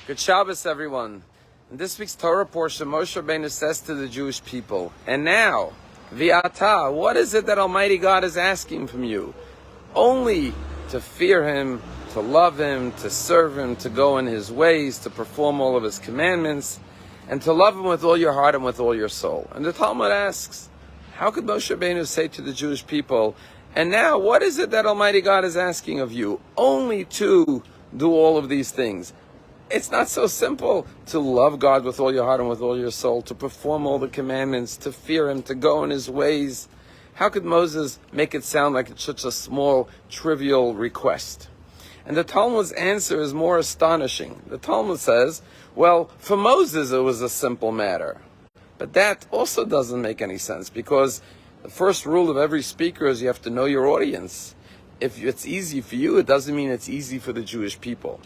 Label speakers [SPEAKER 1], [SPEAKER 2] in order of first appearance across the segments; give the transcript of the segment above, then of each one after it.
[SPEAKER 1] Good Shabbos, everyone. In this week's Torah portion, Moshe Rabbeinu says to the Jewish people, and now, V'ata, what is it that Almighty God is asking from you? Only to fear Him, to love Him, to serve Him, to go in His ways, to perform all of His commandments, and to love Him with all your heart and with all your soul. And the Talmud asks, how could Moshe Rabbeinu say to the Jewish people, and now, what is it that Almighty God is asking of you? Only to do all of these things. It's not so simple to love God with all your heart and with all your soul, to perform all the commandments, to fear Him, to go in His ways. How could Moses make it sound like it's such a small, trivial request? And the Talmud's answer is more astonishing. The Talmud says, well, for Moses it was a simple matter. But that also doesn't make any sense, because the first rule of every speaker is you have to know your audience. If it's easy for you, it doesn't mean it's easy for the Jewish people.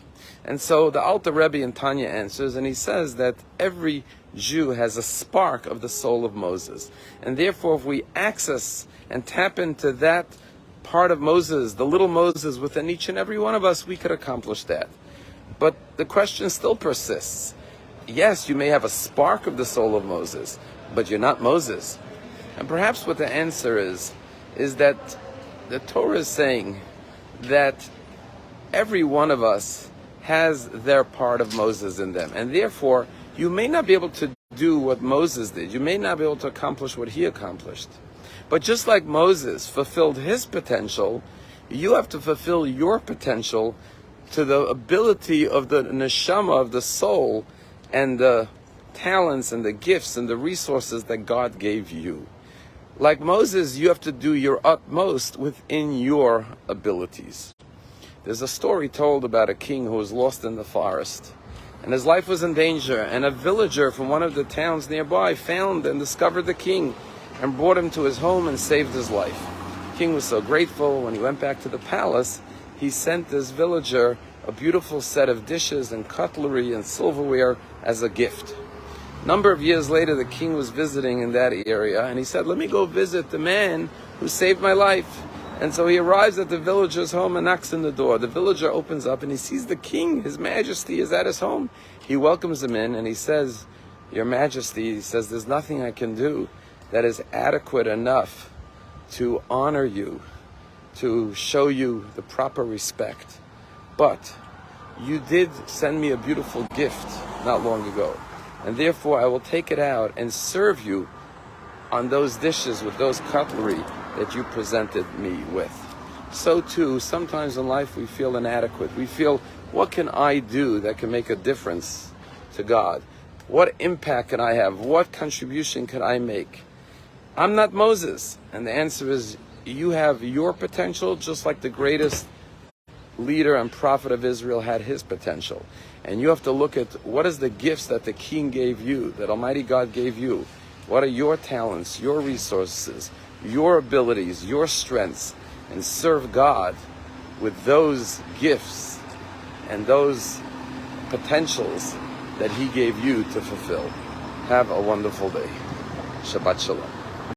[SPEAKER 1] And so the Alter Rebbe in Tanya answers, and he says that every Jew has a spark of the soul of Moses. And therefore, if we access and tap into that part of Moses, the little Moses within each and every one of us, we could accomplish that. But the question still persists. Yes, you may have a spark of the soul of Moses, but you're not Moses. And perhaps what the answer is that the Torah is saying that every one of us has their part of Moses in them. And therefore, you may not be able to do what Moses did. You may not be able to accomplish what he accomplished. But just like Moses fulfilled his potential, you have to fulfill your potential to the ability of the neshama, of the soul, and the talents and the gifts and the resources that God gave you. Like Moses, you have to do your utmost within your abilities. There's a story told about a king who was lost in the forest, and his life was in danger, and a villager from one of the towns nearby found and discovered the king and brought him to his home and saved his life. The king was so grateful. When he went back to the palace, he sent this villager a beautiful set of dishes and cutlery and silverware as a gift. A number of years later, the king was visiting in that area, and he said, let me go visit the man who saved my life. And so he arrives at the villager's home and knocks on the door. The villager opens up and he sees the king, His Majesty, is at his home. He welcomes him in and he says, Your Majesty, he says, there's nothing I can do that is adequate enough to honor you, to show you the proper respect. But you did send me a beautiful gift not long ago. And therefore I will take it out and serve you on those dishes with those cutlery that you presented me with. So too, sometimes in life we feel inadequate. We feel, what can I do that can make a difference to God? What impact can I have? What contribution can I make? I'm not Moses. And the answer is, you have your potential just like the greatest leader and prophet of Israel had his potential. And you have to look at what is the gifts that the king gave you, that Almighty God gave you. What are your talents, your resources, your abilities, your strengths, and serve God with those gifts and those potentials that He gave you to fulfill. Have a wonderful day. Shabbat Shalom.